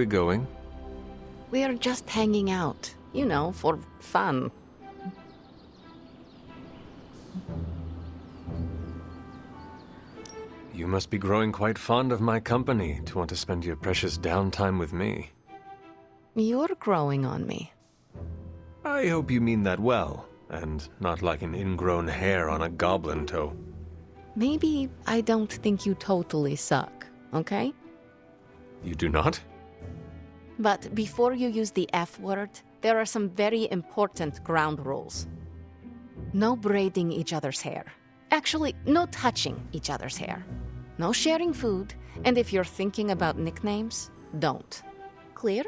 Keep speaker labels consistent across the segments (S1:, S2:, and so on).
S1: we going?
S2: We are just hanging out, you know, for fun.
S1: You must be growing quite fond of my company to want to spend your precious downtime with me.
S2: You're growing on me.
S1: I hope you mean that well, and not like an ingrown hair on a goblin toe.
S2: Maybe I don't think you totally suck, okay?
S1: You do not?
S2: But before you use the F word, there are some very important ground rules. No braiding each other's hair. Actually, no touching each other's hair. No sharing food, and if you're thinking about nicknames, don't. Clear?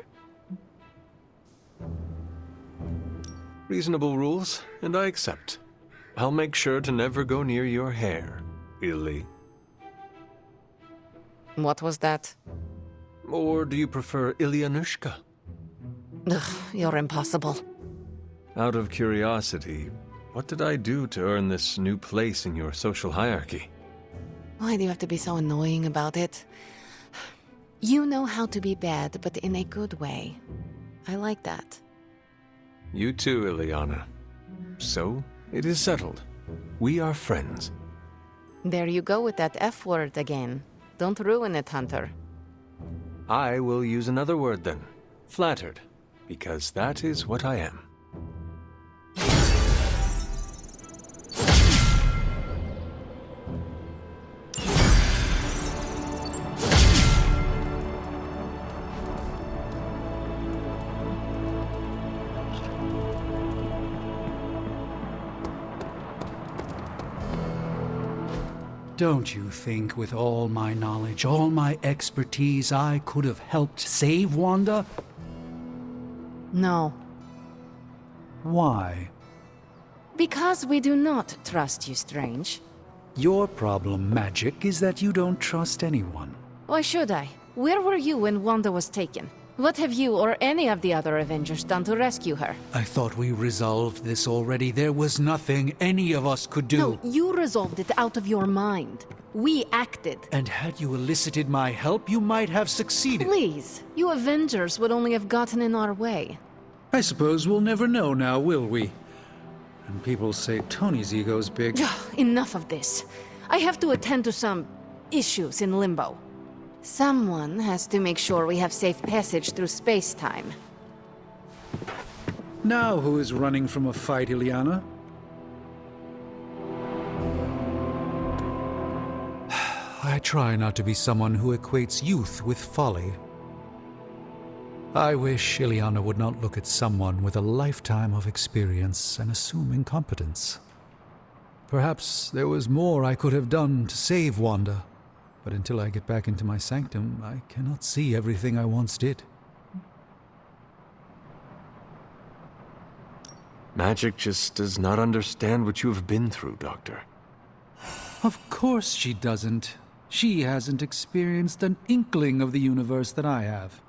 S1: Reasonable rules, and I accept. I'll make sure to never go near your hair, Illy.
S2: What was that?
S1: Or do you prefer Ilyanushka?
S2: Ugh, you're impossible.
S1: Out of curiosity, what did I do to earn this new place in your social hierarchy?
S2: Why do you have to be so annoying about it? You know how to be bad, but in a good way. I like that.
S1: You too, Ilyana. So, it is settled. We are friends.
S2: There you go with that F word again. Don't ruin it, Hunter.
S1: I will use another word then. Flattered. Because that is what I am.
S3: Don't you think with all my knowledge, all my expertise, I could have helped save Wanda?
S2: No.
S3: Why?
S2: Because we do not trust you, Strange.
S3: Your problem, Magic, is that you don't trust anyone.
S2: Why should I? Where were you when Wanda was taken? What have you or any of the other Avengers done to rescue her?
S3: I thought we resolved this already. There was nothing any of us could do.
S2: No, you resolved it out of your mind. We acted.
S3: And had you elicited my help, you might have succeeded.
S2: Please, you Avengers would only have gotten in our way.
S3: I suppose we'll never know now, will we? And people say Tony's ego's big.
S2: Enough of this. I have to attend to some issues in Limbo. Someone has to make sure we have safe passage through space-time.
S3: Now who is running from a fight, Ilyana? I try not to be someone who equates youth with folly. I wish Ilyana would not look at someone with a lifetime of experience and assume incompetence. Perhaps there was more I could have done to save Wanda. But until I get back into my sanctum, I cannot see everything I once did.
S1: Magic just does not understand what you have been through, Doctor.
S3: Of course she doesn't. She hasn't experienced an inkling of the universe that I have.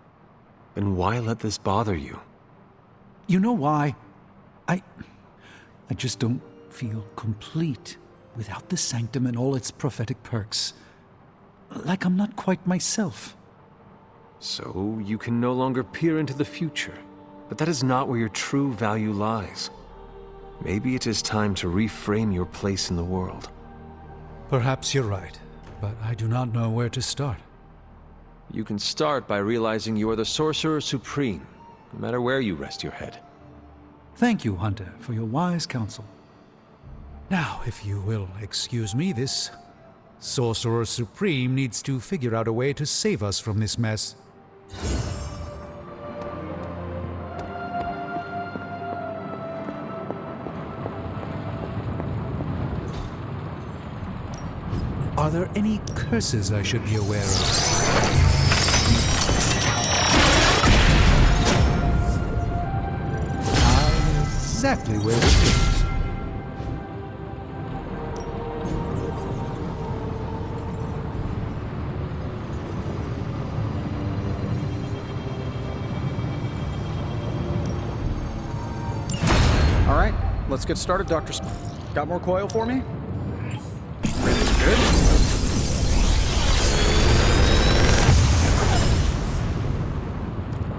S1: Then why let this bother you?
S3: You know why? I just don't feel complete without the sanctum and all its prophetic perks. Like I'm not quite myself.
S1: So you can no longer peer into the future. But that is not where your true value lies. Maybe it is time to reframe your place in the world.
S3: Perhaps you're right, but I do not know where to start.
S1: You can start by realizing you are the Sorcerer Supreme, no matter where you rest your head.
S3: Thank you, Hunter, for your wise counsel. Now, if you will excuse me, this Sorcerer Supreme needs to figure out a way to save us from this mess. Are there any curses I should be aware of? I know exactly where this goes.
S4: All right, let's get started, Dr. Smith. Got more coil for me? Good.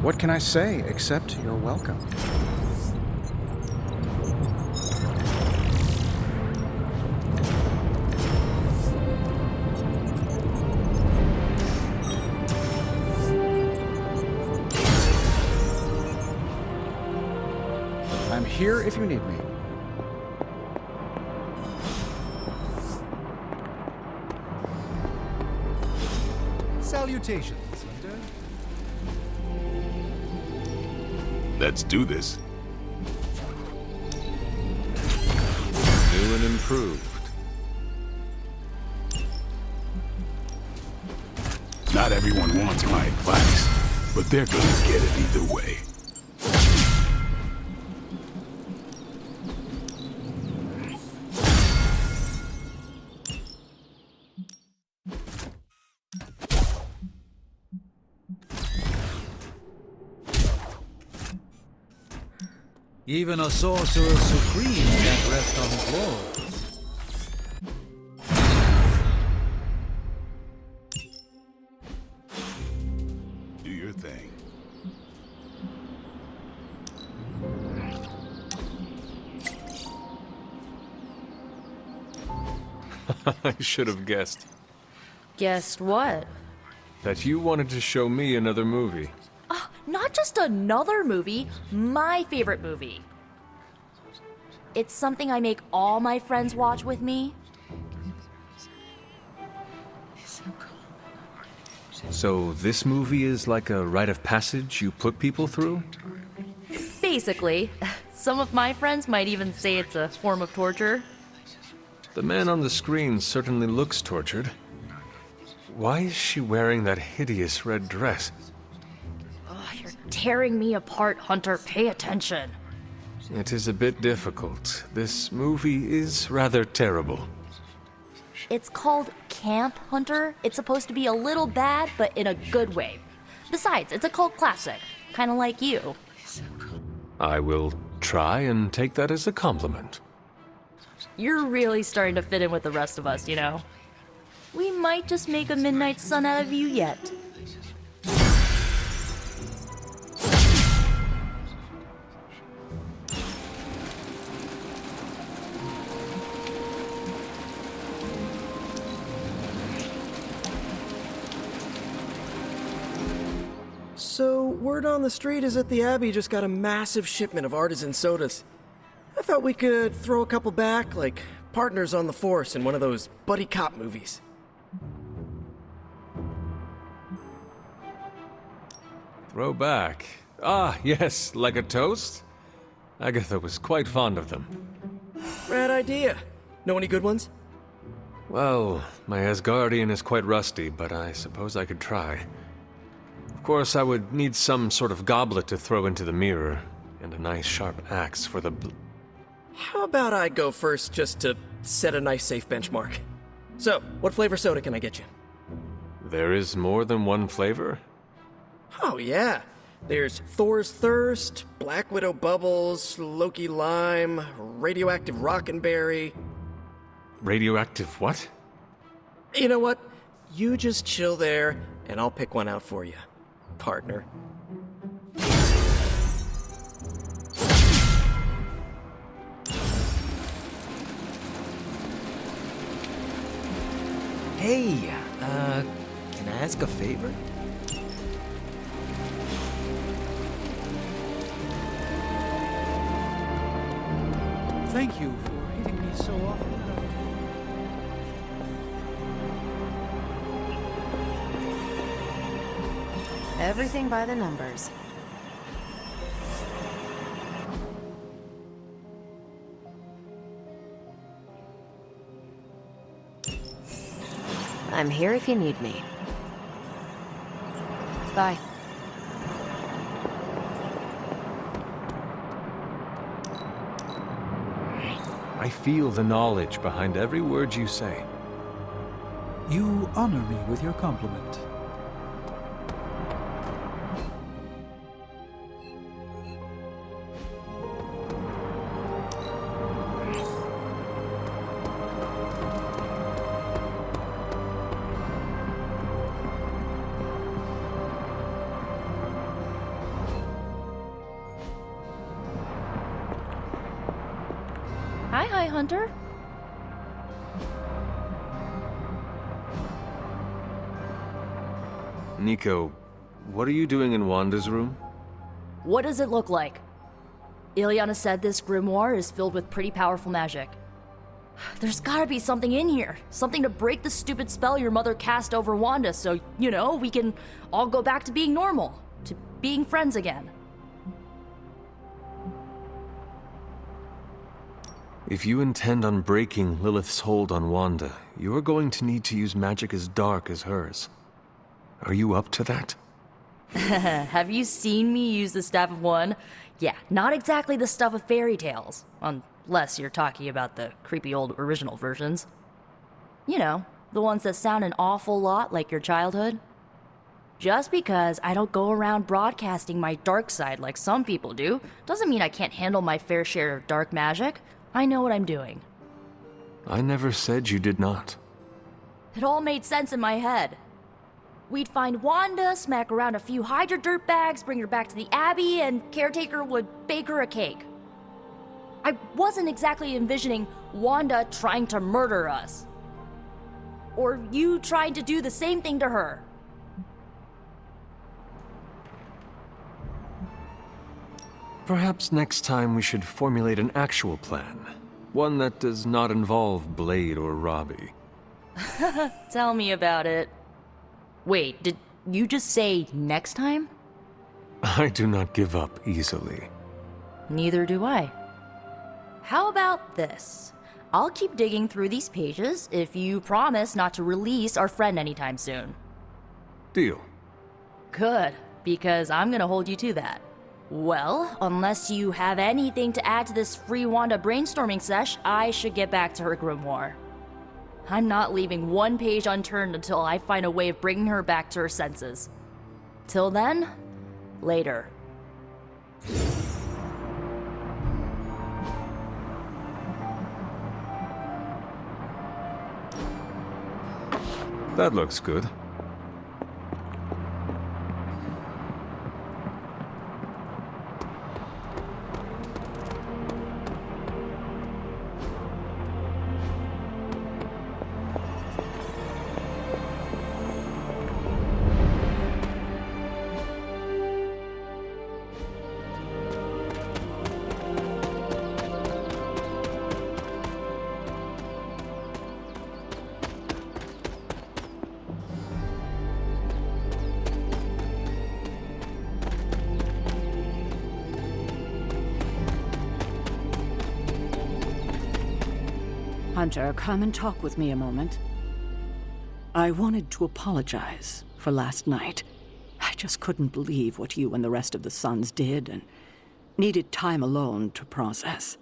S4: What can I say except you're welcome? I'm here if you need me.
S3: Salutations, Hunter.
S5: Let's do this.
S1: New and improved.
S5: Not everyone wants my advice, but they're gonna get it either way.
S3: Even a sorcerer supreme can't rest on his laurels.
S5: Do your thing.
S1: I should have guessed
S6: Guessed what?
S1: that you wanted to show me another movie.
S6: Not just another movie, my favorite movie. It's something I make all my friends watch with me.
S1: So this movie is like a rite of passage you put people through?
S6: Basically, some of my friends might even say it's a form of torture.
S1: The man on the screen certainly looks tortured. Why is she wearing that hideous red dress?
S6: You're tearing me apart, Hunter. Pay attention.
S1: It is a bit difficult. This movie is rather terrible.
S6: It's called Camp Hunter. It's supposed to be a little bad, but in a good way. Besides, it's a cult classic, kind of like you.
S1: I will try and take that as a compliment.
S6: You're really starting to fit in with the rest of us, you know. We might just make a midnight sun out of you yet.
S7: So, word on the street is that the Abbey just got a massive shipment of artisan sodas. I thought we could throw a couple back, like partners on the force in one of those buddy cop movies.
S1: Throw back. Ah, yes, like a toast? Agatha was quite fond of them.
S7: Rad idea. Know any good ones?
S1: Well, my Asgardian is quite rusty, but I suppose I could try. Of course, I would need some sort of goblet to throw into the mirror, and a nice sharp axe for the
S7: How about I go first just to set a nice safe benchmark? So, what flavor soda can I get you?
S1: There is more than one flavor?
S7: Oh, yeah. There's Thor's Thirst, Black Widow Bubbles, Loki Lime, Radioactive Rockenberry.
S1: Radioactive what?
S7: You know what? You just chill there, and I'll pick one out for you, partner.
S8: Hey, can I ask a favor?
S3: Thank you for hitting me so often.
S2: Everything by the numbers. I'm here if you need me. Bye.
S1: I feel the knowledge behind every word you say.
S3: You honor me with your compliment.
S6: hi, Hunter.
S1: Nico, what are you doing in Wanda's room?
S6: What does it look like? Ilyana said this grimoire is filled with pretty powerful magic. There's gotta be something in here. Something to break the stupid spell your mother cast over Wanda so, we can all go back to being normal. To being friends again.
S1: If you intend on breaking Lilith's hold on Wanda, you're going to need to use magic as dark as hers. Are you up to that?
S6: Have you seen me use the Staff of One? Yeah, not exactly the stuff of fairy tales. Unless you're talking about the creepy old original versions. You know, the ones that sound an awful lot like your childhood. Just because I don't go around broadcasting my dark side like some people do, doesn't mean I can't handle my fair share of dark magic. I know what I'm doing.
S1: I never said you did not.
S6: It all made sense in my head. We'd find Wanda, smack around a few Hydra dirtbags, bring her back to the Abbey, and Caretaker would bake her a cake. I wasn't exactly envisioning Wanda trying to murder us. Or you trying to do the same thing to her.
S1: Perhaps next time we should formulate an actual plan. One that does not involve Blade or Robbie.
S6: Tell me about it. Wait, did you just say next time?
S1: I do not give up easily.
S6: Neither do I. How about this? I'll keep digging through these pages if you promise not to release our friend anytime soon.
S1: Deal.
S6: Good, because I'm gonna hold you to that. Well, unless you have anything to add to this free Wanda brainstorming sesh, I should get back to her grimoire. I'm not leaving one page unturned until I find a way of bringing her back to her senses. Till then, later.
S1: That looks good.
S9: Hunter, come and talk with me a moment. I wanted to apologize for last night. I just couldn't believe what you and the rest of the Sons did, and needed time alone to process.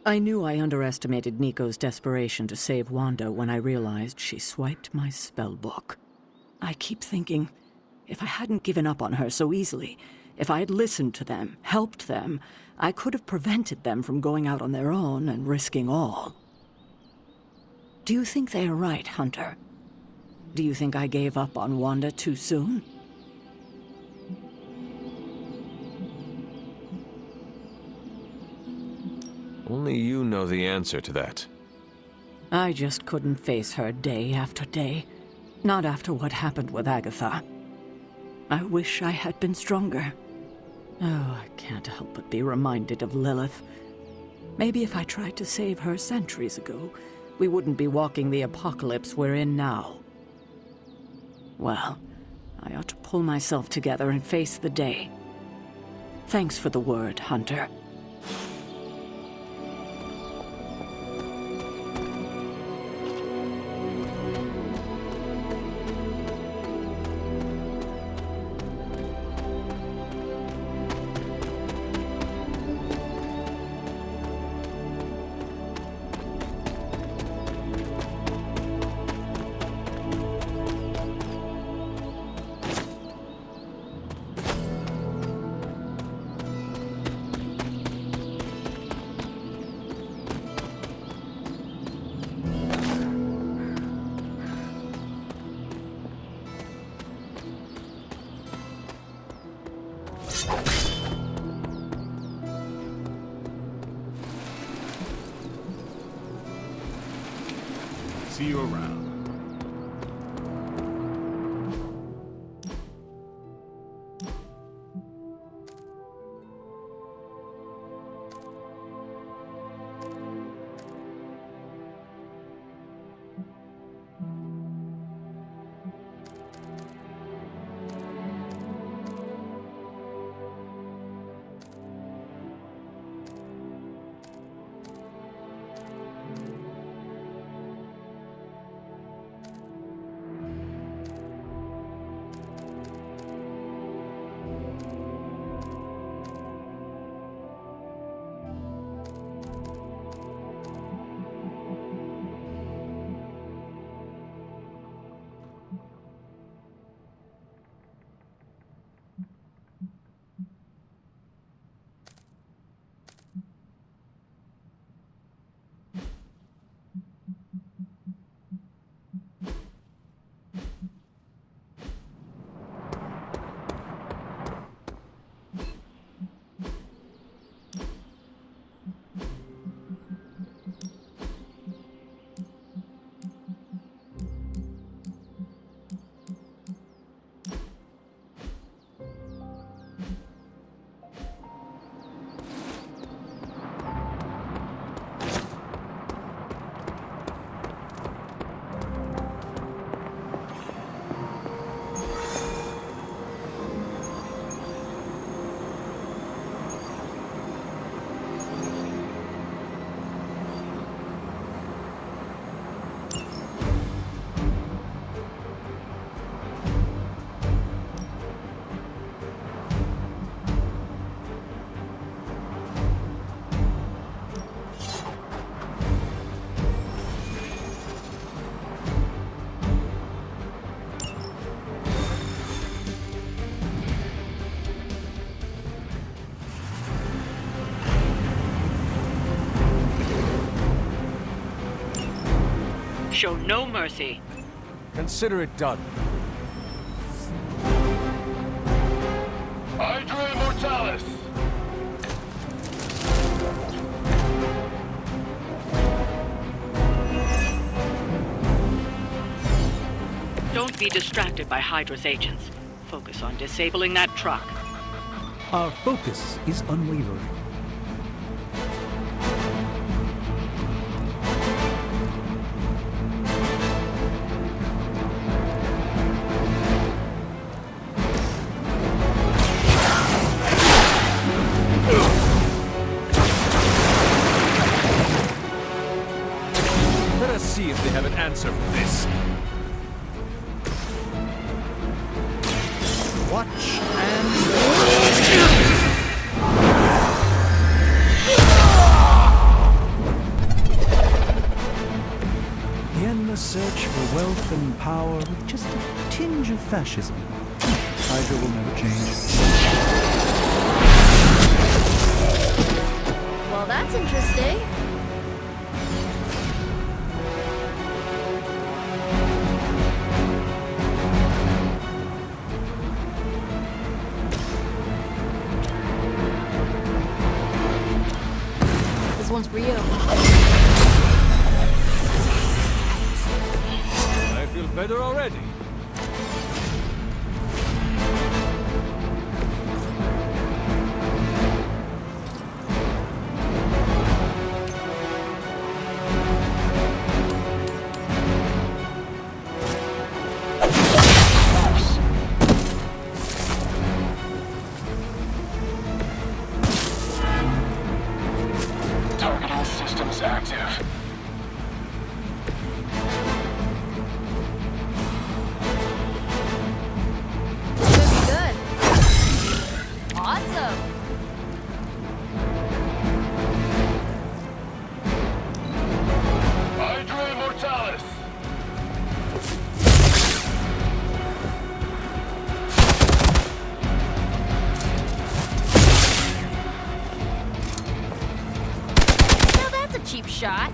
S9: I knew I underestimated Nico's desperation to save Wanda when I realized she swiped my spellbook. I keep thinking, if I hadn't given up on her so easily, if I had listened to them, helped them, I could have prevented them from going out on their own and risking all. Do you think they are right, Hunter? Do you think I gave up on Wanda too soon?
S1: Only you know the answer to that.
S9: I just couldn't face her day after day. Not after what happened with Agatha. I wish I had been stronger. Oh, I can't help but be reminded of Lilith. Maybe if I tried to save her centuries ago, we wouldn't be walking the apocalypse we're in now. Well, I ought to pull myself together and face the day. Thanks for the word, Hunter.
S5: See you around.
S9: Show no mercy.
S1: Consider it done.
S5: Hydra Immortalis!
S9: Don't be distracted by Hydra's agents. Focus on disabling that truck.
S3: Our focus is unwavering.
S1: Let us see if they have an answer for this.
S3: Watch and the endless search for wealth and power with just a tinge of fascism. Hydra will never change.
S6: Well, that's interesting. This one's for you.
S1: I feel better already.
S5: Targeting systems active.
S6: Could be good. Awesome.
S5: Hydra Immortalis!
S6: Now that's a cheap shot.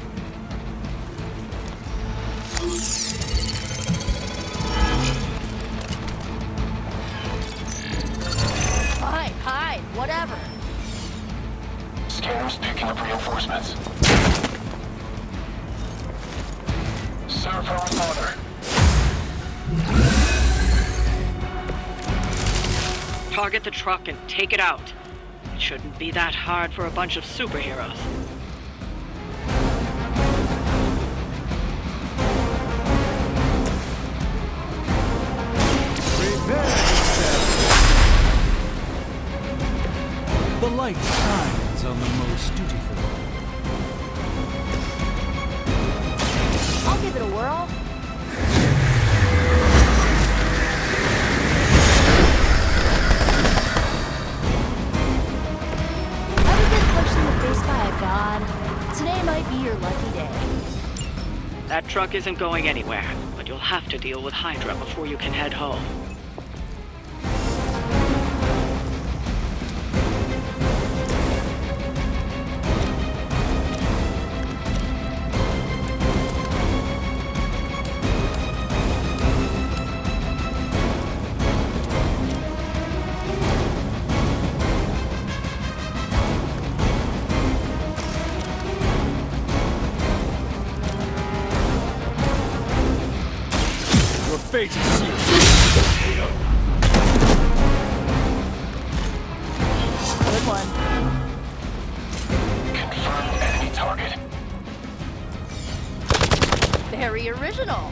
S6: Fine, hide, whatever.
S5: Scanners picking up reinforcements. Sir,
S9: Target the truck and take it out. It shouldn't be that hard for a bunch of superheroes.
S3: The light shines on the most dutiful.
S6: I'll give it a whirl. Ever been punched in the face by a god? Today might be your lucky day.
S9: That truck isn't going anywhere, but you'll have to deal with Hydra before you can head home.
S1: Fate is sealed.
S6: Good one.
S5: Confirmed enemy target.
S6: Very original.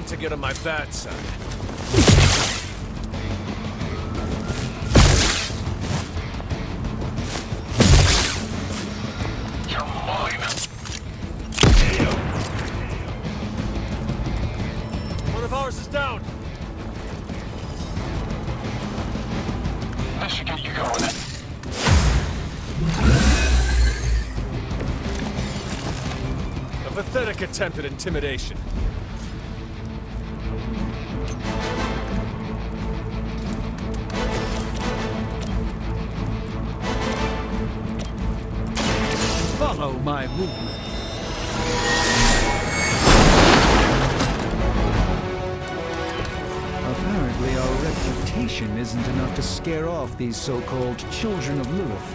S1: To get on my bad side.
S5: You're mine.
S1: One of ours is down.
S5: That should get you going.
S1: A pathetic attempt at intimidation.
S3: Follow my movement. Apparently our reputation isn't enough to scare off these so-called children of Lilith.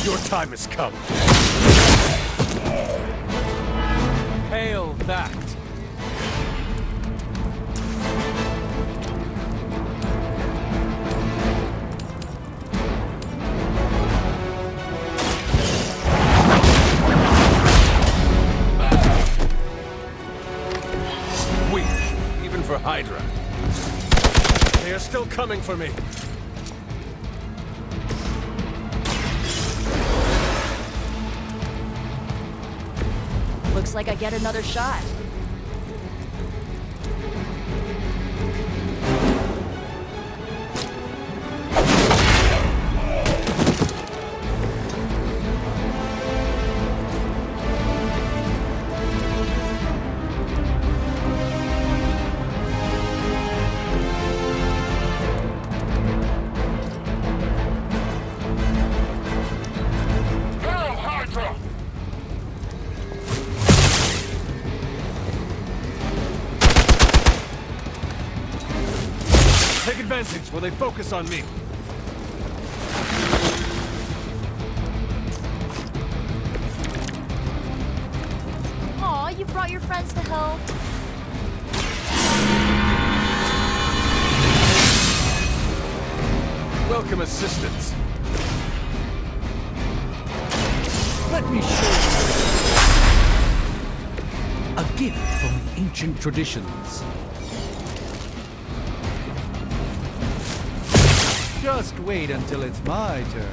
S1: Your time has come. Hail that. Weak, even for Hydra. They are still coming for me.
S6: Looks like I get another shot.
S1: take advantage while they focus on me.
S6: Aw, you brought your friends to help.
S1: Welcome assistance.
S3: Let me show you a gift from ancient traditions. Just wait until it's my turn.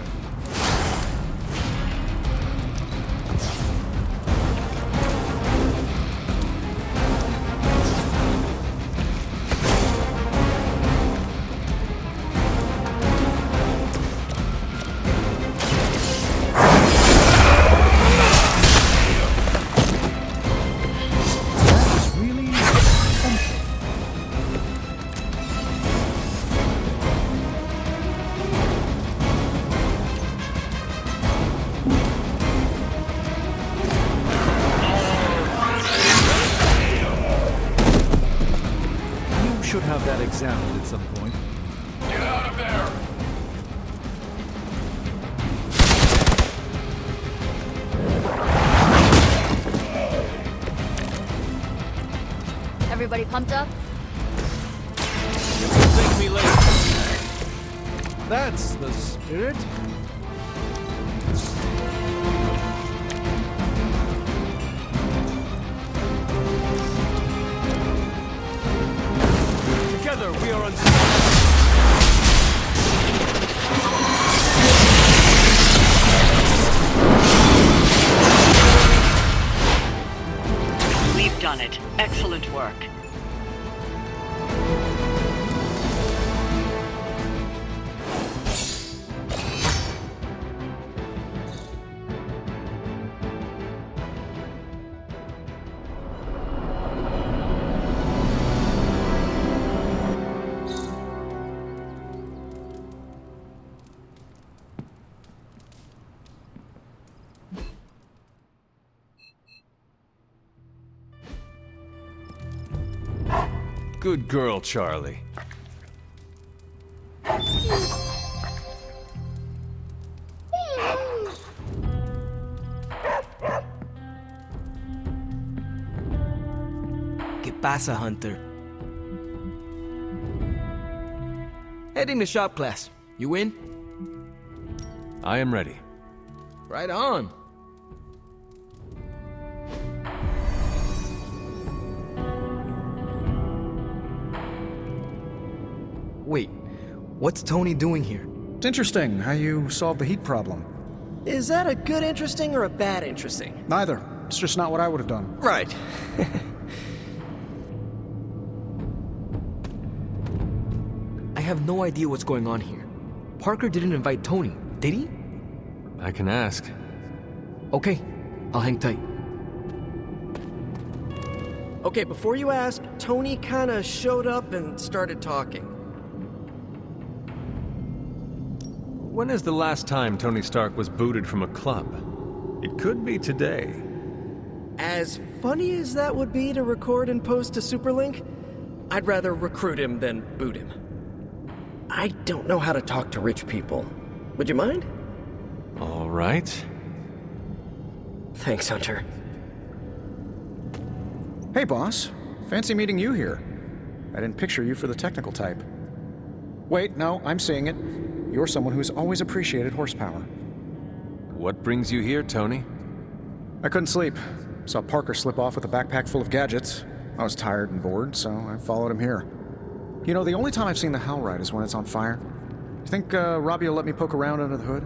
S3: Should have that examined at some point.
S5: Get out of there!
S6: Everybody pumped up?
S1: Thank me later.
S3: That's the spirit.
S1: Together we are unstoppable.
S9: We've done it. Excellent work.
S1: Good girl, Charlie.
S8: ¿Qué pasa, Hunter? Heading to shop class. You in?
S1: I am ready.
S8: Right on. Wait, what's Tony doing here?
S4: It's interesting how you solved the heat problem.
S7: Is that a good interesting or a bad interesting?
S4: Neither. It's just not what I would have done.
S7: Right.
S8: I have no idea what's going on here. Parker didn't invite Tony, did he?
S1: I can ask.
S8: Okay, I'll hang tight.
S7: Okay, before you ask, Tony kinda showed up and started talking.
S1: When is the last time Tony Stark was booted from a club? It could be today.
S7: As funny as that would be to record and post to Superlink, I'd rather recruit him than boot him. I don't know how to talk to rich people. Would you mind?
S1: All right.
S7: Thanks, Hunter.
S4: Hey, boss. Fancy meeting you here. I didn't picture you for the technical type. Wait, no, I'm seeing it. You're someone who's always appreciated horsepower.
S1: What brings you here, Tony?
S4: I couldn't sleep. Saw Parker slip off with a backpack full of gadgets. I was tired and bored, so I followed him here. You know, the only time I've seen the Howlride is when it's on fire. You think Robbie will let me poke around under the hood?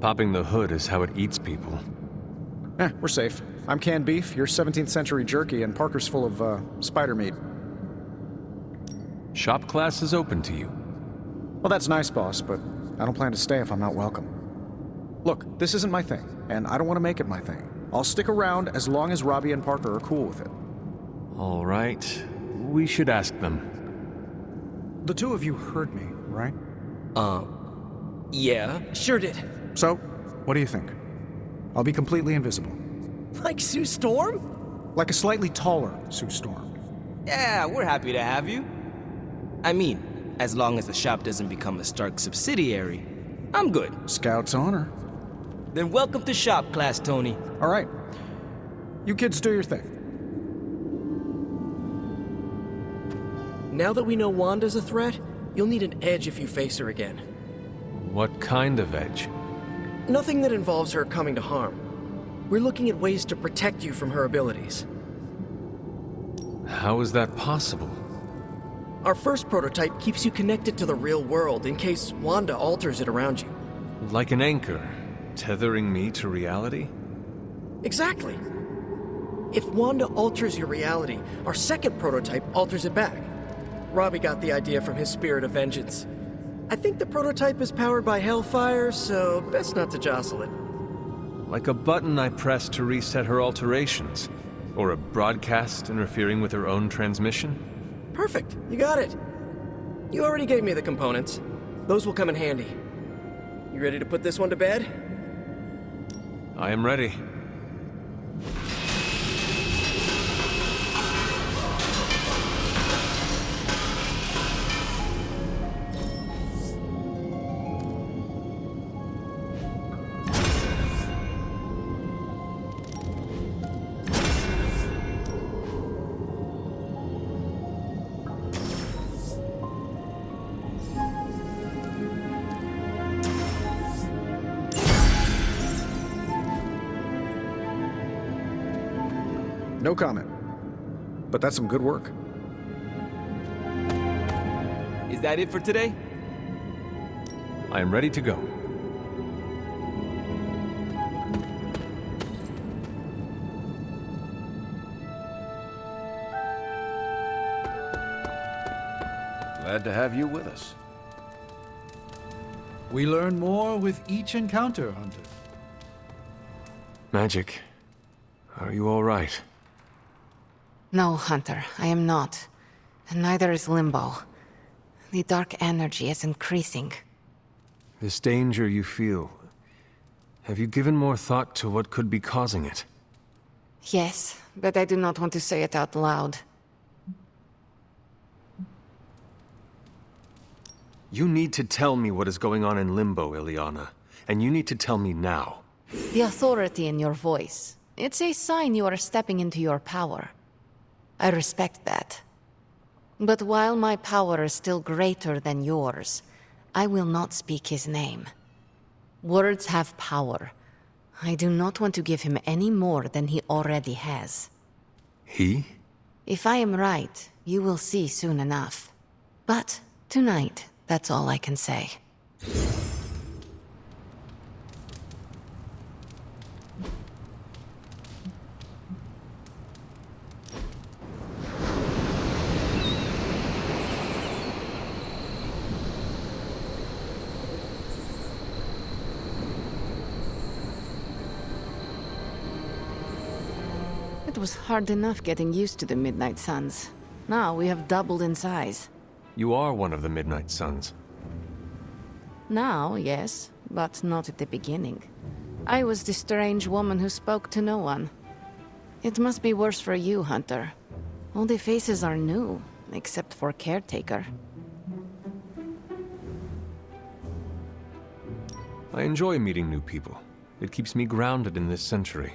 S1: Popping the hood is how it eats people.
S4: We're safe. I'm canned beef, you're 17th century jerky, and Parker's full of, spider meat.
S1: Shop class is open to you.
S4: Well, that's nice, boss, but I don't plan to stay if I'm not welcome. Look, this isn't my thing, and I don't want to make it my thing. I'll stick around as long as Robbie and Parker are cool with it.
S1: All right. We should ask them.
S4: The two of you heard me, right?
S8: Yeah.
S7: Sure did.
S4: So, what do you think? I'll be completely invisible.
S7: Like Sue Storm?
S4: Like a slightly taller Sue Storm.
S10: Yeah, we're happy to have you. I mean, as long as the shop doesn't become a Stark subsidiary, I'm good.
S4: Scout's honor.
S10: Then welcome to shop class, Tony.
S4: All right. You kids do your thing.
S7: Now that we know Wanda's a threat, you'll need an edge if you face her again.
S1: What kind of edge?
S7: Nothing that involves her coming to harm. We're looking at ways to protect you from her abilities.
S1: How is that possible?
S7: Our first prototype keeps you connected to the real world in case Wanda alters it around you.
S1: Like an anchor, tethering me to reality?
S7: Exactly. If Wanda alters your reality, our second prototype alters it back. Robbie got the idea from his spirit of vengeance. I think the prototype is powered by Hellfire, so best not to jostle it.
S1: Like a button I press to reset her alterations? Or a broadcast interfering with her own transmission?
S7: Perfect, you got it. You already gave me the components. Those will come in handy. You ready to put this one to bed?
S1: I am ready.
S4: No comment. But that's some good work.
S10: Is that it for today?
S1: I am ready to go.
S11: Glad to have you with us.
S3: We learn more with each encounter, Hunter.
S1: Magic, are you all right?
S2: No, Hunter, I am not. And neither is Limbo. The dark energy is increasing.
S1: This danger you feel, have you given more thought to what could be causing it?
S2: Yes, but I do not want to say it out loud.
S1: You need to tell me what is going on in Limbo, Ileana. And you need to tell me now.
S2: The authority in your voice. It's a sign you are stepping into your power. I respect that. But while my power is still greater than yours, I will not speak his name. Words have power. I do not want to give him any more than he already has.
S1: He?
S2: If I am right, you will see soon enough. But tonight, that's all I can say. It was hard enough getting used to the Midnight Suns. Now we have doubled in size.
S1: You are one of the Midnight Suns.
S2: Now, yes, but not at the beginning. I was the strange woman who spoke to no one. It must be worse for you, Hunter. All the faces are new, except for Caretaker.
S1: I enjoy meeting new people. It keeps me grounded in this century.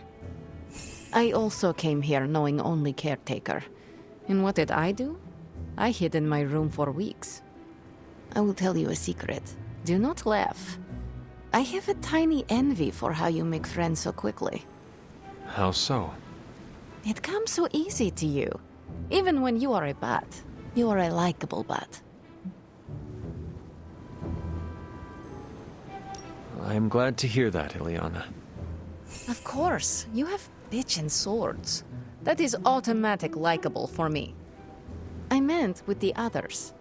S2: I also came here knowing only Caretaker. And what did I do? I hid in my room for weeks. I will tell you a secret. Do not laugh. I have a tiny envy for how you make friends so quickly.
S1: How so?
S2: It comes so easy to you. Even when you are a bat, you are a likable bat.
S1: I am glad to hear that, Ileana.
S2: Of course, you have bitchin' swords. That is automatic likable for me. I meant with the others.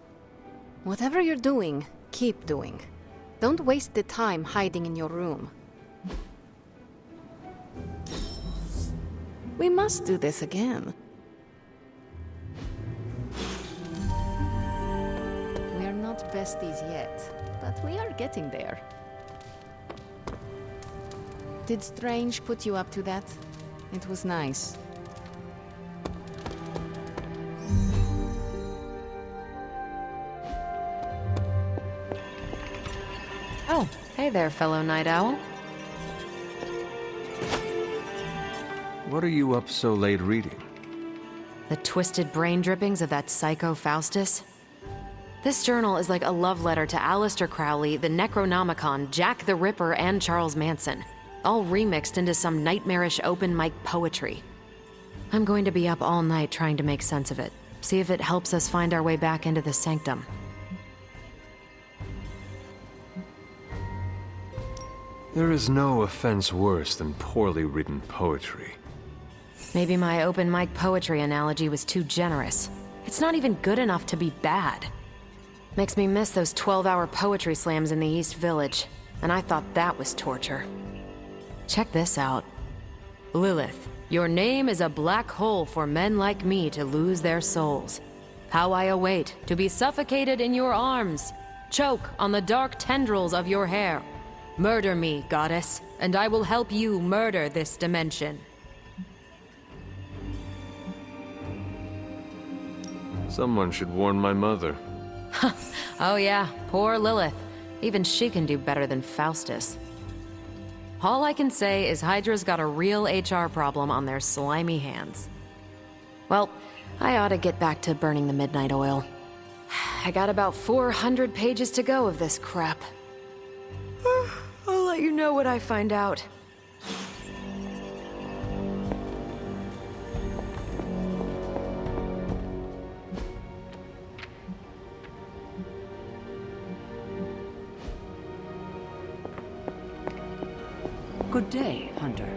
S2: Whatever you're doing, keep doing. Don't waste the time hiding in your room. We must do this again. We are not besties yet, but we are getting there. Did Strange put you up to that? It was nice.
S12: there, fellow night owl.
S1: What are you up so late reading?
S12: The twisted brain drippings of that psycho Faustus. This journal is like a love letter to Aleister Crowley, the Necronomicon, Jack the Ripper, and Charles Manson, all remixed into some nightmarish open mic poetry. I'm going to be up all night trying to make sense of it, see if it helps us find our way back into the sanctum.
S1: There is no offense worse than poorly written poetry.
S12: Maybe my open mic poetry analogy was too generous. It's not even good enough to be bad. Makes me miss those 12-hour poetry slams in the East Village, and I thought that was torture. Check this out. Lilith, your name is a black hole for men like me to lose their souls. How I await to be suffocated in your arms, choke on the dark tendrils of your hair. Murder me, goddess, and I will help you murder this dimension.
S1: Someone should warn my mother.
S12: Oh yeah, poor Lilith. Even she can do better than Faustus. All I can say is Hydra's got a real HR problem on their slimy hands. Well, I ought to get back to burning the midnight oil. I got about 400 pages to go of this crap. I'll let you know what I find out.
S9: Good day, Hunter.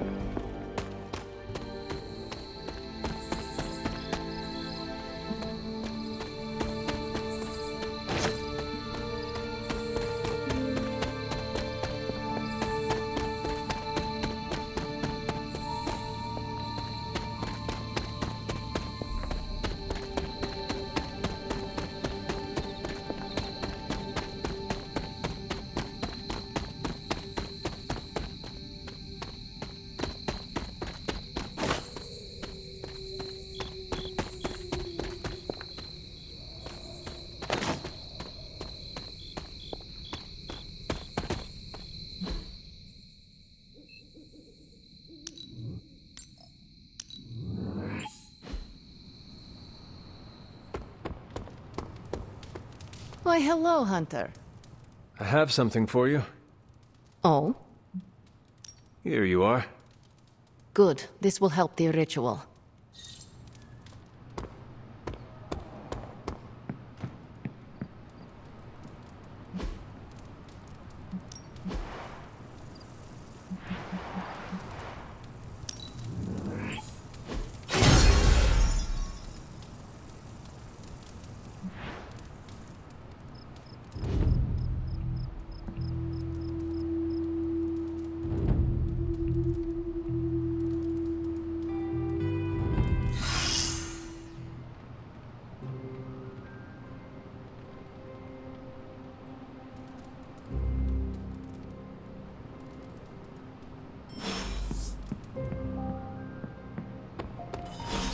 S2: Why, hello, Hunter.
S1: I have something for you.
S2: Oh?
S1: Here you are.
S2: Good. This will help the ritual.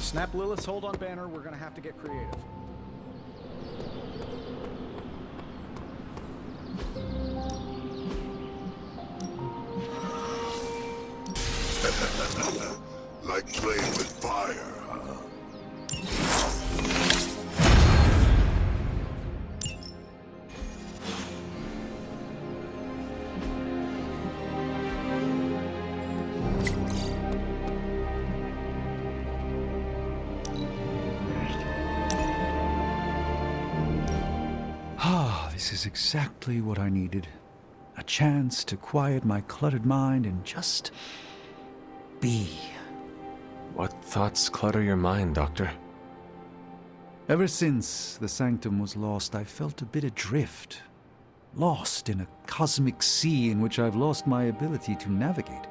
S4: Snap Lilith's hold on banner, we're gonna have to get creative.
S5: Like playing with fire, huh?
S3: This is exactly what I needed. A chance to quiet my cluttered mind and just be.
S1: What thoughts clutter your mind, Doctor?
S3: Ever since the Sanctum was lost, I felt a bit adrift. Lost in a cosmic sea in which I've lost my ability to navigate.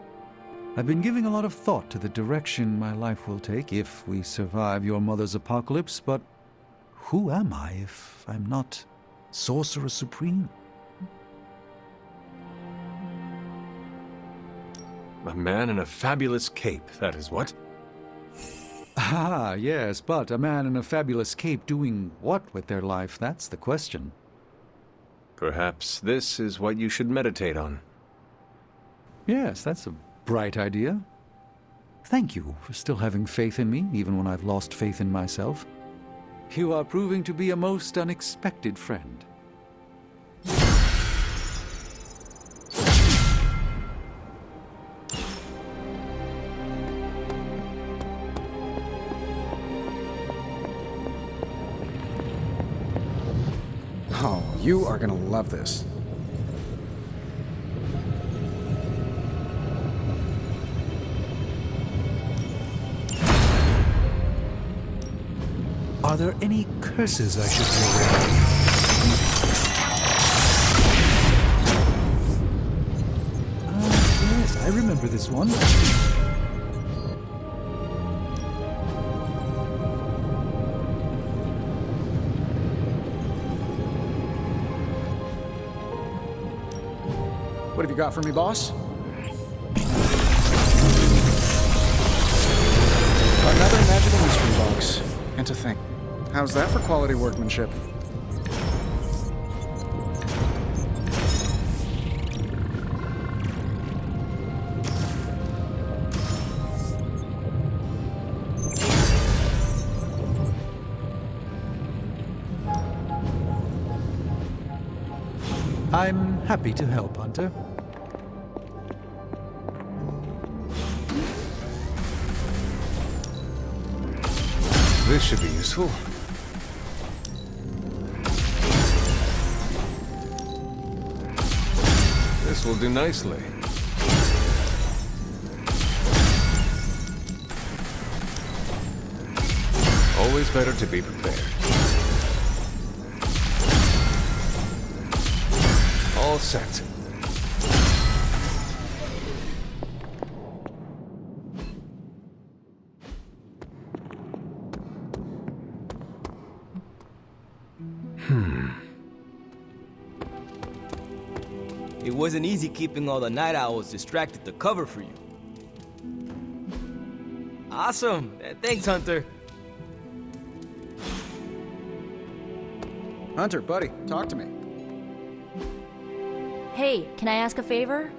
S3: I've been giving a lot of thought to the direction my life will take if we survive your mother's apocalypse, but who am I if I'm not Sorcerer Supreme?
S1: A man in a fabulous cape, that is what?
S3: Ah, yes, but a man in a fabulous cape doing what with their life? That's the question.
S1: Perhaps this is what you should meditate on.
S3: Yes, that's a bright idea. Thank you for still having faith in me, even when I've lost faith in myself. You are proving to be a most unexpected friend.
S4: Oh, you are gonna love this.
S3: Are there any curses I should be aware of? Yes, I remember this one.
S4: What have you got for me, boss? Another magical mystery box. And to think, how's that for quality workmanship?
S3: I'm happy to help, Hunter.
S1: This should be useful. This will do nicely. Always better to be prepared. All set.
S10: It wasn't easy keeping all the night owls distracted to cover for you. Awesome! Thanks, Hunter.
S4: Hunter, buddy, talk to me.
S6: Hey, can I ask a favor?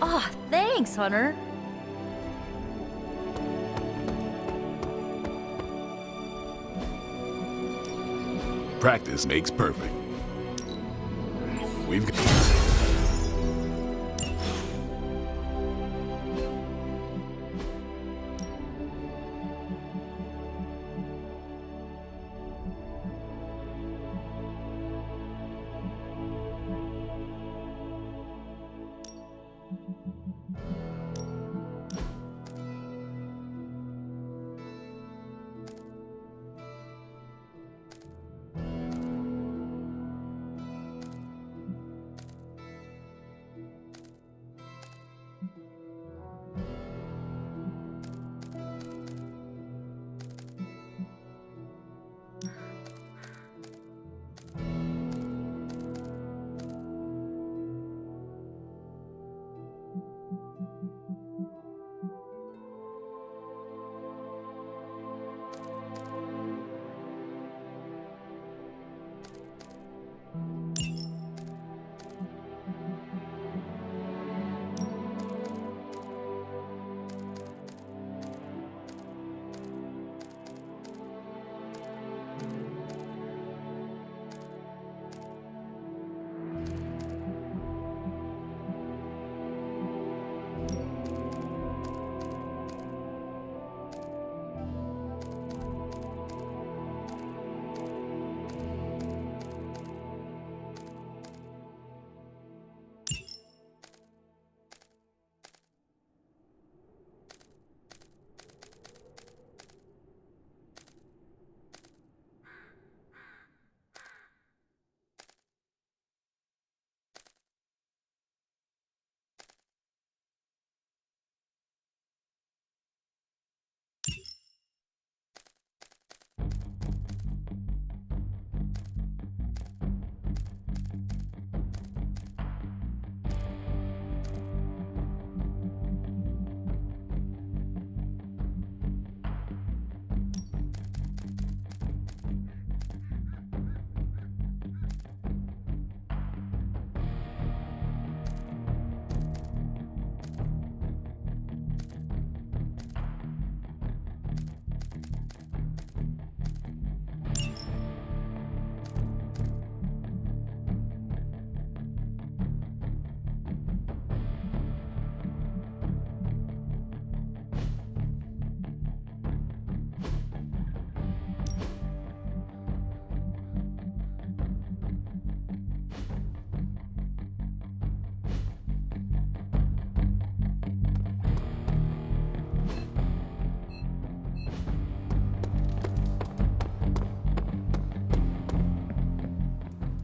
S6: Ah, thanks, Hunter.
S5: Practice makes perfect. We've got...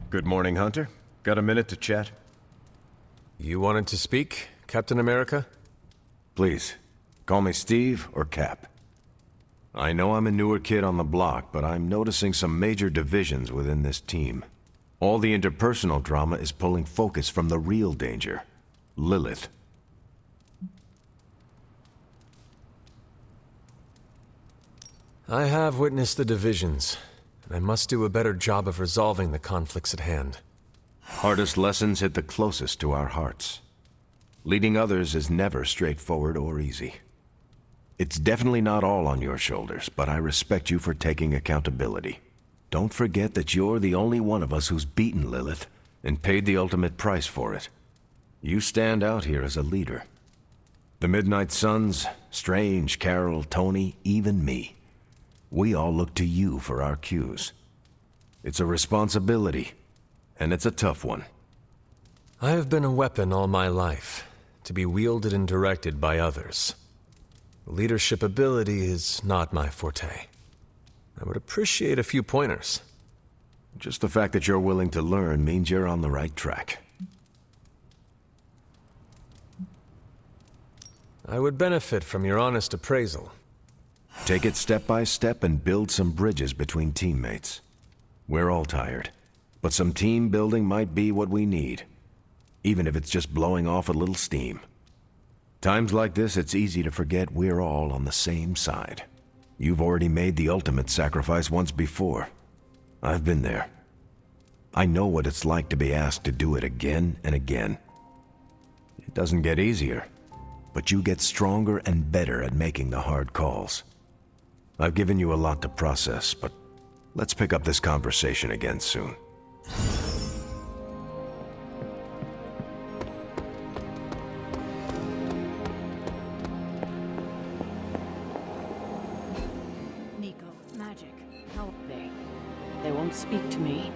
S11: Good morning, Hunter. Got a minute to chat?
S1: You wanted to speak, Captain America?
S11: Please, call me Steve or Cap. I know I'm a newer kid on the block, but I'm noticing some major divisions within this team. All the interpersonal drama is pulling focus from the real danger, Lilith.
S1: I have witnessed the divisions, and I must do a better job of resolving the conflicts at hand.
S11: Hardest lessons hit the closest to our hearts. Leading others is never straightforward or easy. It's definitely not all on your shoulders, but I respect you for taking accountability. Don't forget that you're the only one of us who's beaten Lilith and paid the ultimate price for it. You stand out here as a leader. The Midnight Suns, Strange, Carol, Tony, even me. We all look to you for our cues. It's a responsibility, and it's a tough one.
S1: I have been a weapon all my life, to be wielded and directed by others. Leadership ability is not my forte. I would appreciate a few pointers.
S11: Just the fact that you're willing to learn means you're on the right track.
S1: I would benefit from your honest appraisal.
S11: Take it step by step and build some bridges between teammates. We're all tired, but some team building might be what we need, even if it's just blowing off a little steam. Times like this, it's easy to forget we're all on the same side. You've already made the ultimate sacrifice once before. I've been there. I know what it's like to be asked to do it again and again. It doesn't get easier, but you get stronger and better at making the hard calls. I've given you a lot to process, but let's pick up this conversation again soon.
S9: They won't speak to me.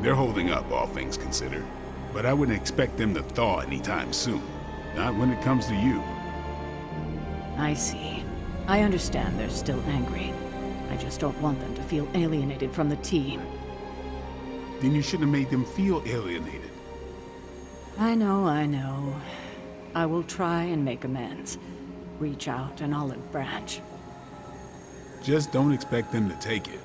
S5: They're holding up, all things considered. But I wouldn't expect them to thaw anytime soon. Not when it comes to you.
S9: I see. I understand they're still angry. I just don't want them to feel alienated from the team.
S5: Then you shouldn't have made them feel alienated.
S9: I know. I will try and make amends. Reach out an olive branch.
S5: Just don't expect them to take it.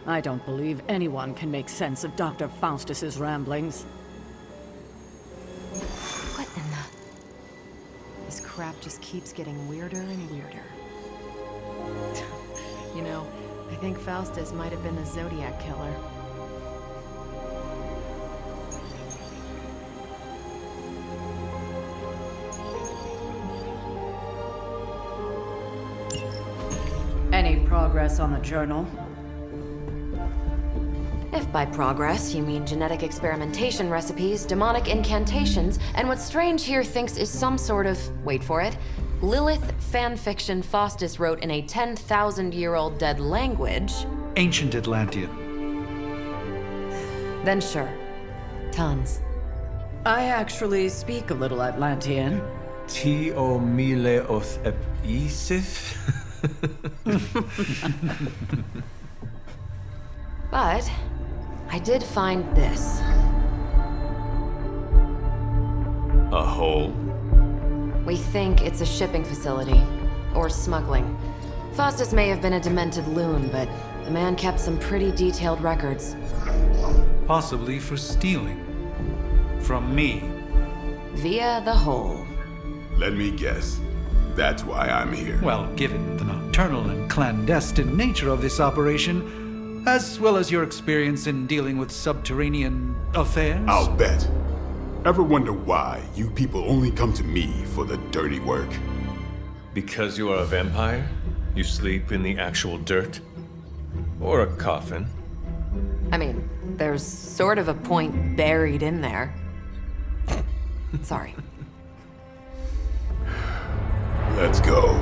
S9: I don't believe anyone can make sense of Dr. Faustus's ramblings.
S12: What in the... This crap just keeps getting weirder and weirder. You know, I think Faustus might have been the Zodiac killer.
S9: Any progress on the journal?
S12: If by progress you mean genetic experimentation recipes, demonic incantations, and what Strange here thinks is some sort of, wait for it, Lilith fanfiction Faustus wrote in a 10,000-year-old dead language...
S3: Ancient Atlantean.
S12: Then sure. Tons.
S9: I actually speak a little Atlantean.
S1: Tio mile oth ep isith?
S12: But I did find this.
S1: A hole?
S12: We think it's a shipping facility. Or smuggling. Faustus may have been a demented loon, but the man kept some pretty detailed records.
S3: Possibly for stealing. From me.
S12: Via the hole.
S5: Let me guess. That's why I'm here.
S3: Well, given the nocturnal and clandestine nature of this operation, as well as your experience in dealing with subterranean affairs...
S5: I'll bet. Ever wonder why you people only come to me for the dirty work?
S1: Because you are a vampire? You sleep in the actual dirt? Or a coffin?
S12: I mean, there's sort of a point buried in there. Sorry.
S5: Let's go.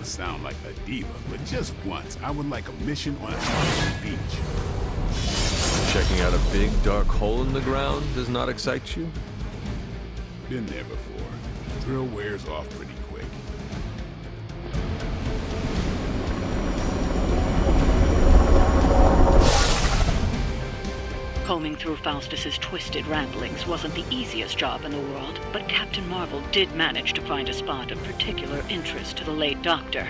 S5: to sound like a diva, but just once, I would like a mission on a tropical beach.
S1: Checking out a big dark hole in the ground does not excite you?
S5: Been there before. Thrill wears off pretty quick.
S9: Combing through Faustus's twisted ramblings wasn't the easiest job in the world, but Captain Marvel did manage to find a spot of particular interest to the late Doctor.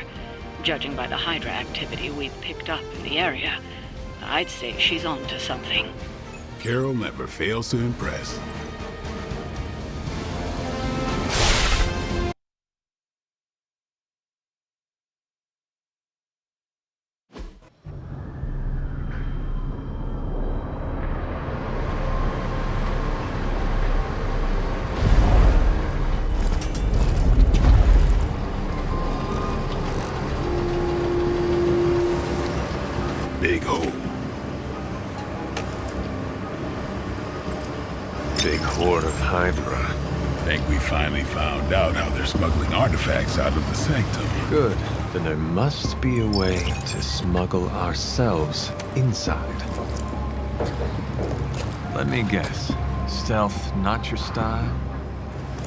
S9: Judging by the Hydra activity we've picked up in the area, I'd say she's onto something.
S5: Carol never fails to impress. Big hole.
S1: Big horde of Hydra.
S5: Think we finally found out how they're smuggling artifacts out of the sanctum.
S1: Good. Then there must be a way to smuggle ourselves inside. Let me guess. Stealth not your style?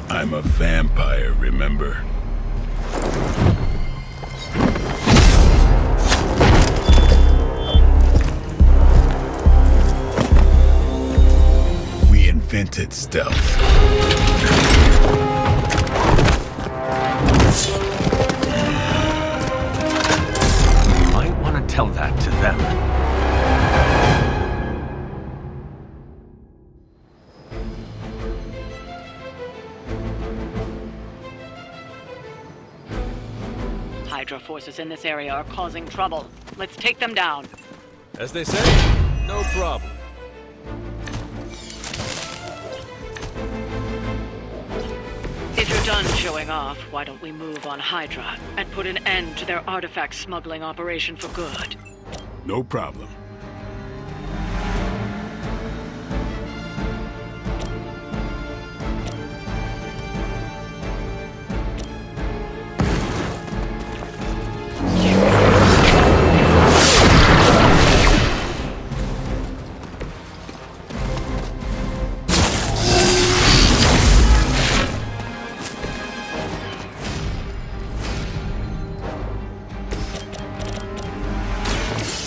S5: I'm a vampire, remember? We invented stealth.
S1: You might want to tell that to them.
S9: Hydra forces in this area are causing trouble. Let's take them down.
S1: As they say, no problem.
S9: If you're done showing off, why don't we move on Hydra and put an end to their artifact smuggling operation for good?
S5: No problem.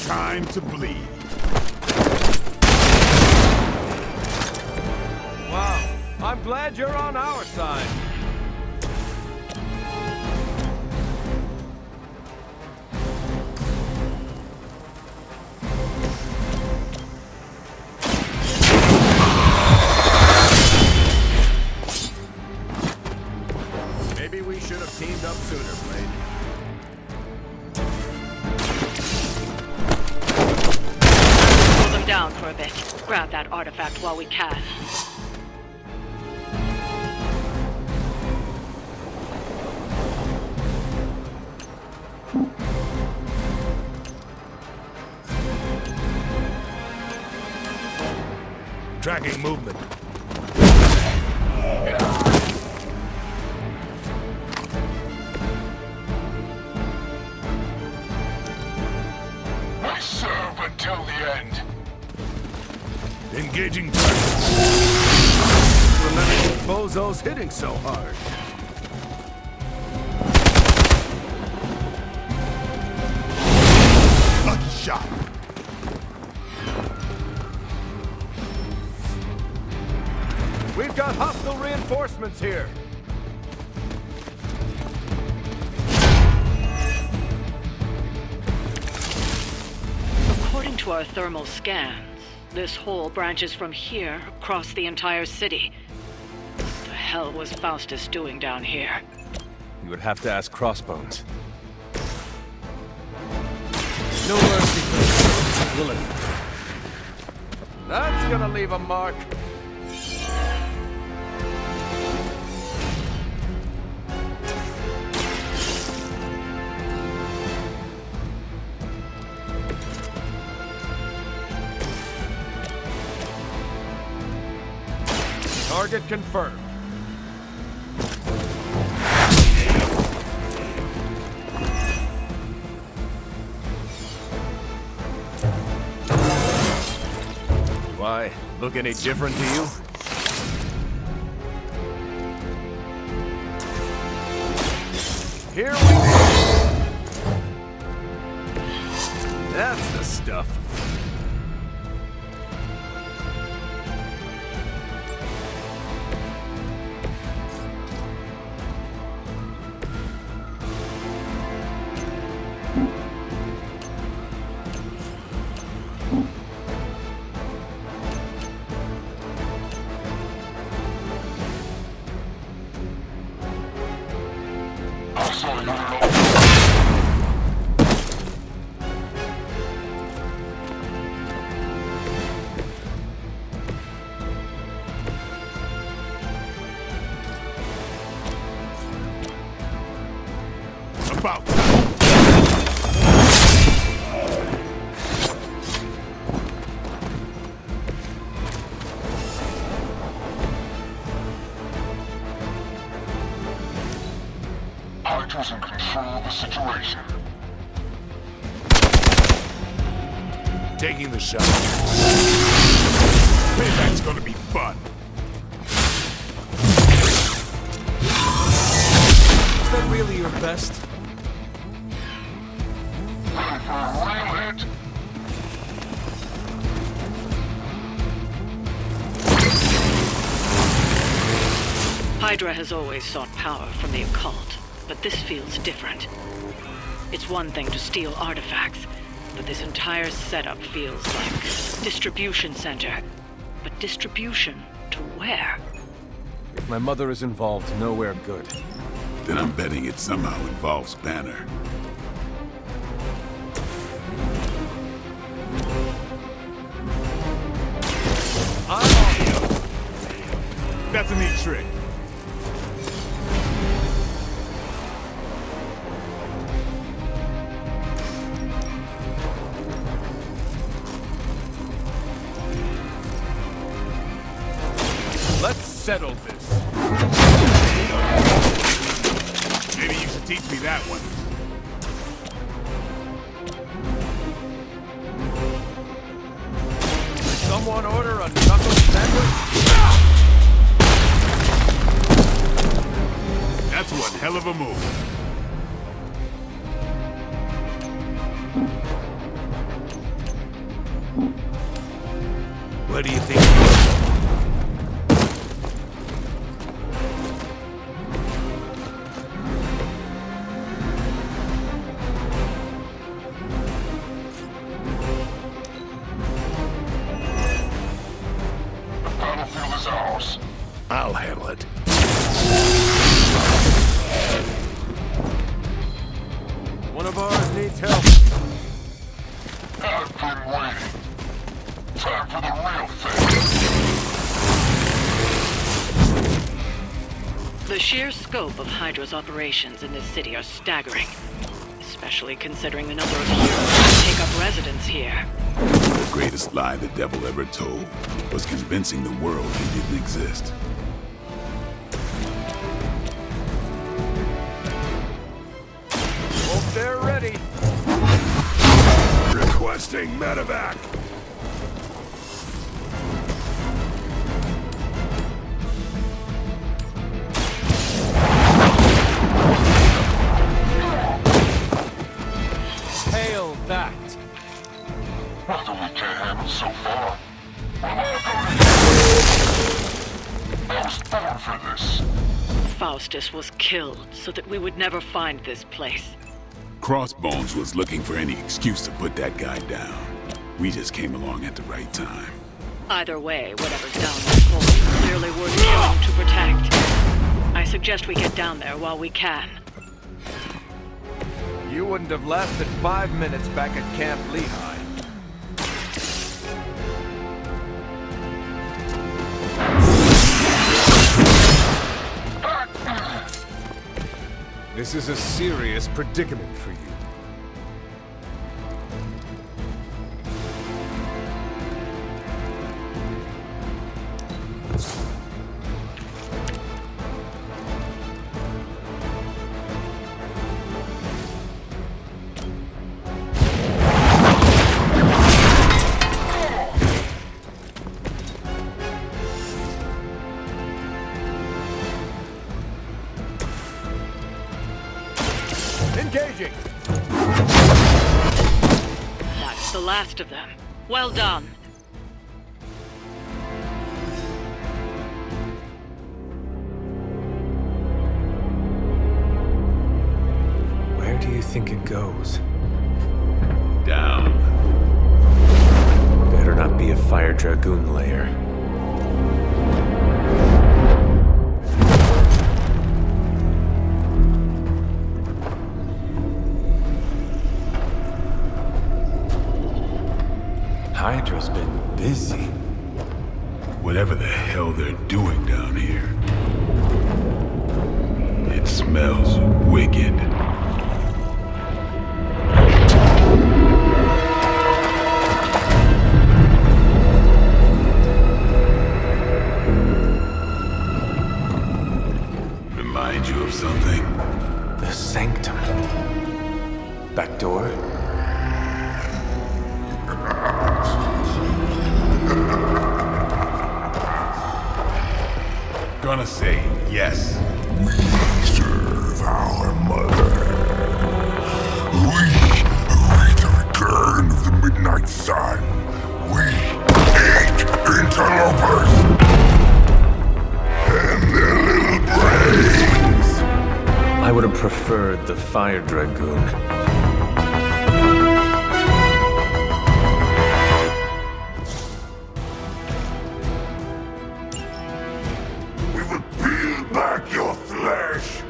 S5: Time to bleed.
S1: Wow, I'm glad you're on our side.
S5: Maybe we should have teamed up sooner, Blade.
S9: Hold them down for a bit. Grab that artifact while we can.
S5: Tracking movement.
S13: We serve until the end.
S5: Engaging targets. Remember Bozo's hitting so hard. Lucky shot.
S1: We've got hostile reinforcements here.
S9: According to our thermal scans, this hole branches from here across the entire city. What the hell was Faustus doing down here?
S1: You would have to ask Crossbones. No mercy for the will it? That's gonna leave a mark. Target confirmed.
S14: Why? Look any different to you? Here we go! That's the stuff.
S5: About
S13: Hydra's in control of the situation.
S5: taking the shot. Payback's gonna be fun.
S14: Is that really your best?
S13: Ready for a real hit?
S9: Hydra has always sought power from the occult, but this feels different. It's one thing to steal artifacts, but this entire setup feels like distribution center. But distribution to where?
S14: If my mother is involved, nowhere good.
S5: Then I'm betting it somehow involves Banner. That's a neat trick.
S14: Let's settle this.
S5: Maybe you should teach me that one.
S14: Someone order a knuckle sandwich?
S5: That's one hell of a move.
S14: What do you think?
S5: I'll handle it.
S14: One of ours needs help.
S13: I've been waiting. Time for the real thing.
S9: The sheer scope of Hydra's operations in this city are staggering, especially considering the number of heroes who take up residence here.
S5: The greatest lie the devil ever told was convincing the world he didn't exist.
S14: Hope they're ready.
S5: Requesting medevac.
S14: Hail that.
S13: What we can't handle so far. I was born for this.
S9: Faustus was killed so that we would never find this place.
S5: Crossbones was looking for any excuse to put that guy down. We just came along at the right time.
S9: Either way, whatever's down this hole is clearly worth killing to protect. I suggest we get down there while we can.
S14: You wouldn't have lasted 5 minutes back at Camp Lehigh. This is a serious predicament for you. Engaging!
S9: That's the last of them. Well done.
S1: Where do you think it goes?
S5: Down.
S1: Better not be a Fire Dragoon lair. Hydra's been busy.
S5: Whatever the hell they're doing down here. It smells wicked. Remind you of something?
S1: The Sanctum. Back door?
S5: Gonna say yes.
S13: We serve our mother. We await the return of the midnight sun. We hate interlopers and their little brains.
S1: I would have preferred the Fire Dragoon.
S13: We will peel back your flesh.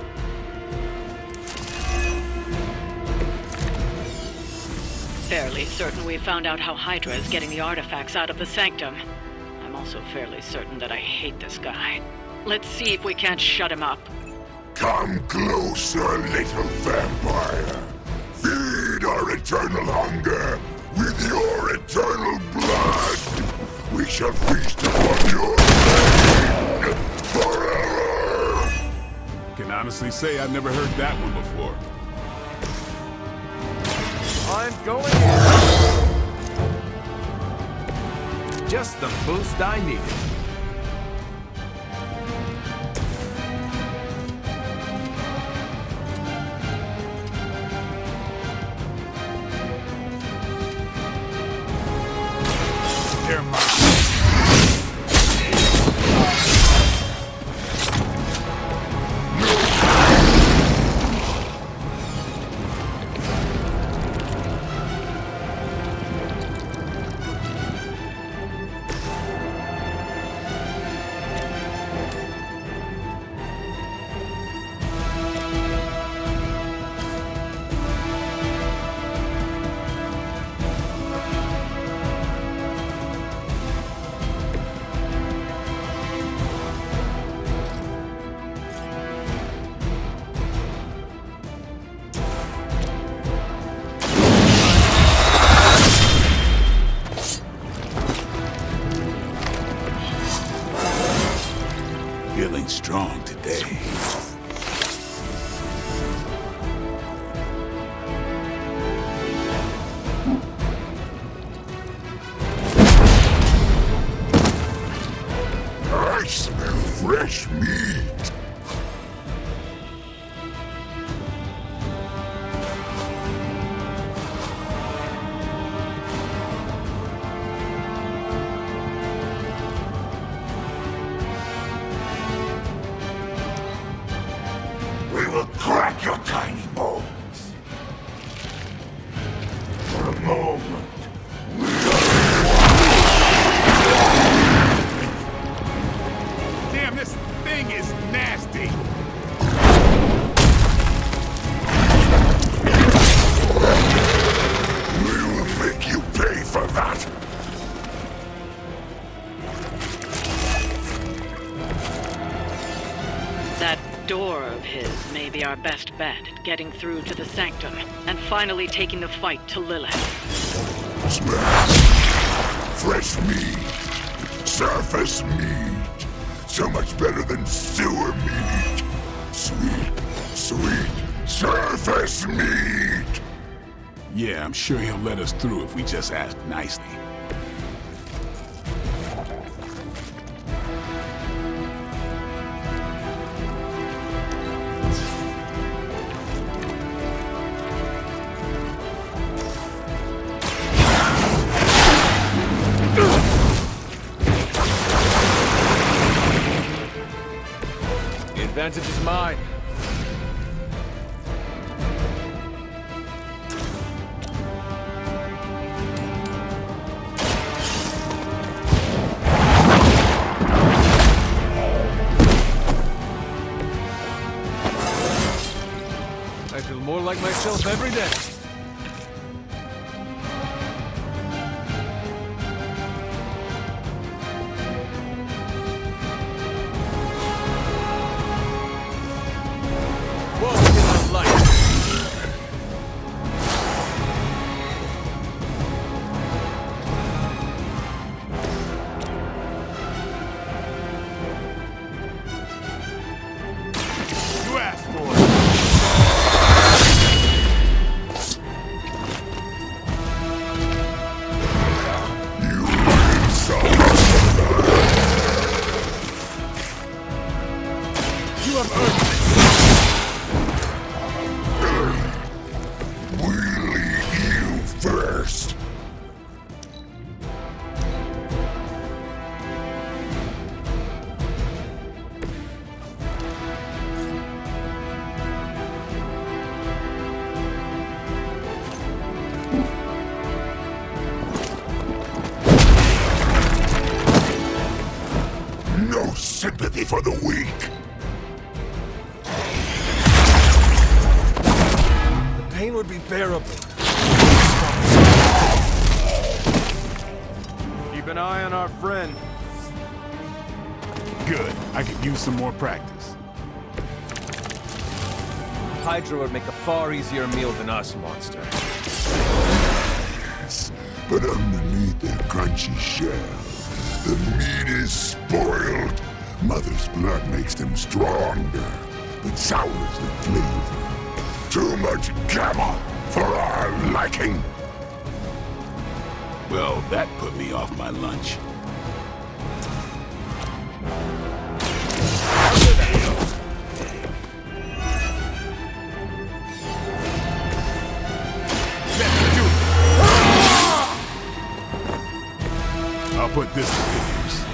S9: Fairly certain we found out how Hydra is getting the artifacts out of the Sanctum. I'm also fairly certain that I hate this guy. Let's see if we can't shut him up.
S13: Come closer, little vampire. Feed our eternal hunger with your eternal blood. We shall feast upon your pain forever.
S5: Can honestly say I've never heard that one before.
S14: I'm going in. Just the boost I needed. They're mine.
S5: Feeling strong today.
S13: I smell fresh meat. We will crack your tiny bones. For a moment,
S5: Damn, this thing is nasty.
S13: we will make you pay for that.
S9: That door of his may be our best bet at getting through to the Sanctum and finally taking the fight to Lilith.
S13: Smells. Fresh meat. Surface meat. So much better than sewer meat. Sweet, sweet, surface meat.
S5: Yeah, I'm sure he'll let us through if we just ask nicely.
S1: advantage is mine. I feel more like myself every day.
S13: No sympathy for the weak.
S14: The pain would be bearable.
S1: Keep an eye on our friend.
S5: Good. I could use some more practice.
S14: Hydra would make a far easier meal than us, monster.
S13: Yes, but underneath their crunchy shell, the meat is spoiled. Mother's blood makes them stronger, but sours the flavor. Too much gamma for our liking.
S5: Well, that put me off my lunch. I'll put this to good use.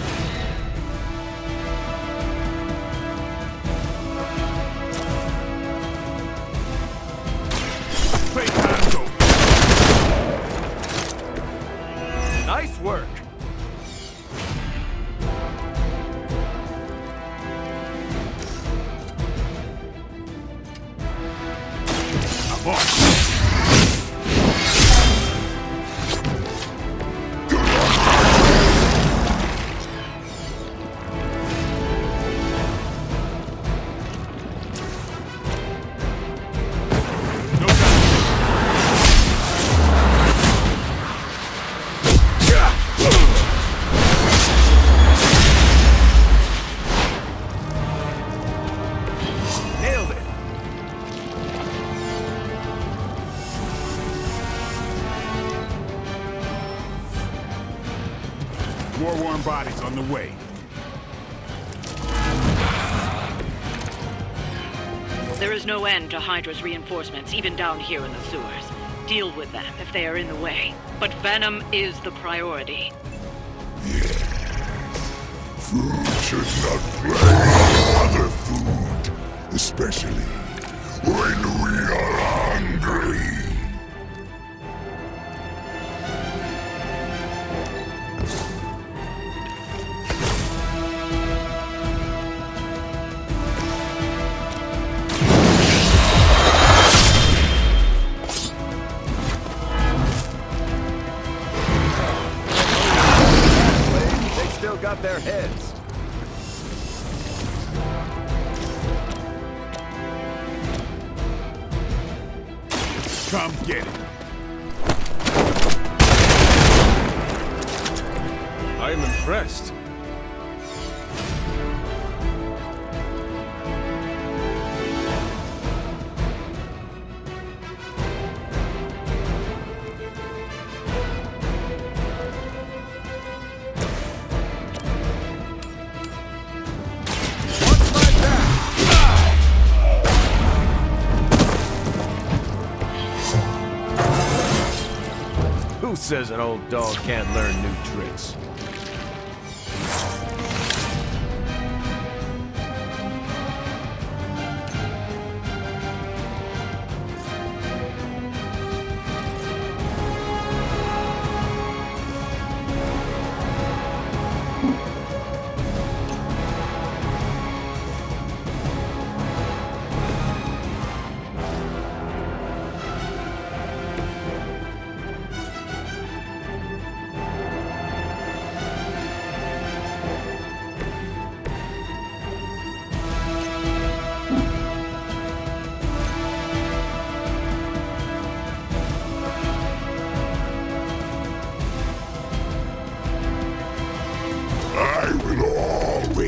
S5: Playtime go.
S14: Nice work.
S5: I'm off. More warm bodies on the way.
S15: There is no end to Hydra's reinforcements, even down here in the sewers. Deal with them if they are in the way. But Venom is the priority.
S13: Yes. Food should not play other food, especially when we are hungry.
S14: Got their heads.
S5: Come get it.
S1: I am impressed.
S14: Who says an old dog can't learn new tricks?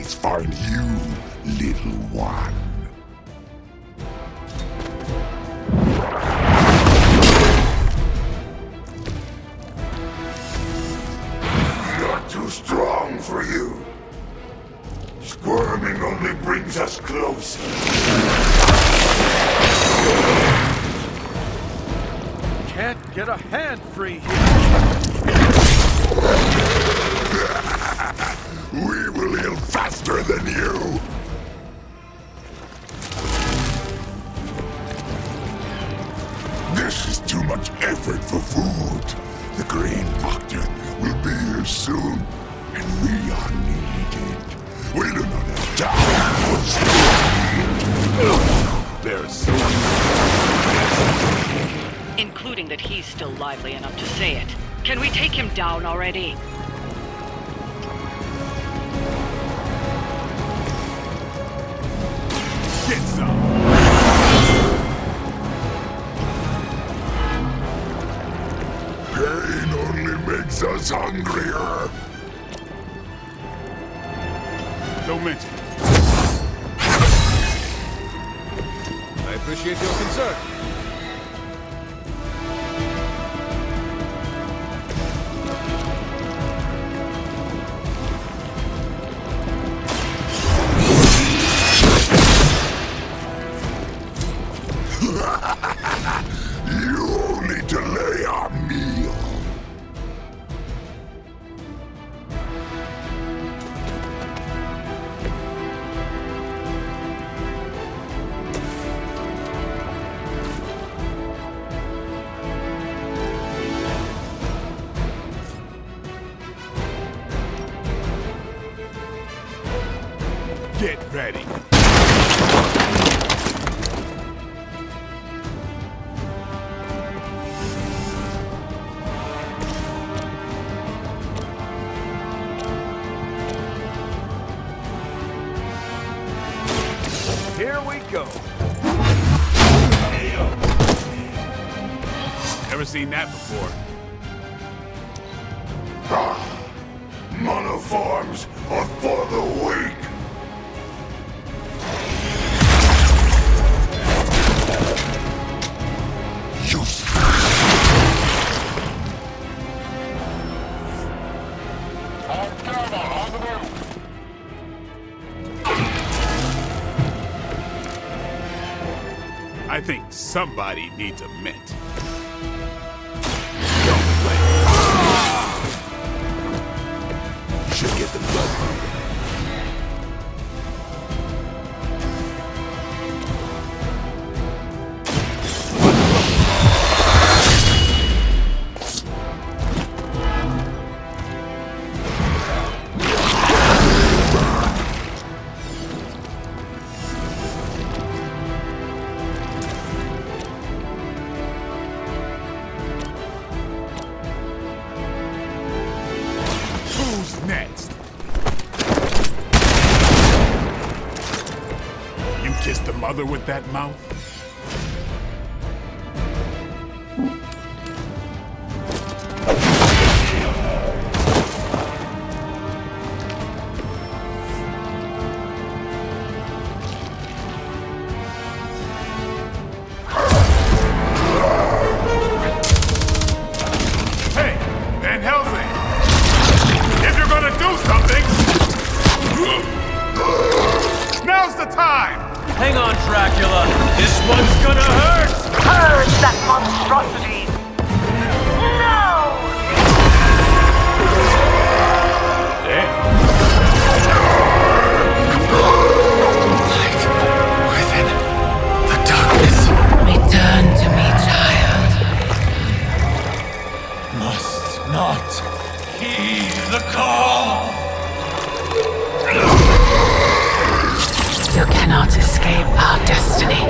S13: always find you, little one. Not too strong for you. Squirming only brings us closer.
S14: Can't get a hand free here.
S13: We will heal faster than you. This is too much effort for food. The Green Doctor will be here soon, and we are needed. We do not have time for speed.
S5: There's so many.
S15: Including that he's still lively enough to say it. Can we take him down already?
S5: Get some.
S13: Pain only makes us hungrier.
S5: Don't mention it.
S14: I appreciate your concern.
S13: You only delay our meal.
S5: Get ready.
S14: Here we go.
S5: Never seen that before.
S13: Monoforms are for the weak.
S5: I think somebody needs a mint.
S13: Should get the blood pumping.
S5: Who's next? You kissed the mother with that mouth? Hey, Van Helsing! If you're gonna do something, now's the time!
S14: Hang on, Dracula. This one's gonna hurt!
S16: Purge that monstrosity! No!
S17: Within the darkness. Return to me, child.
S14: Must not heed the call!
S17: You cannot escape our destiny.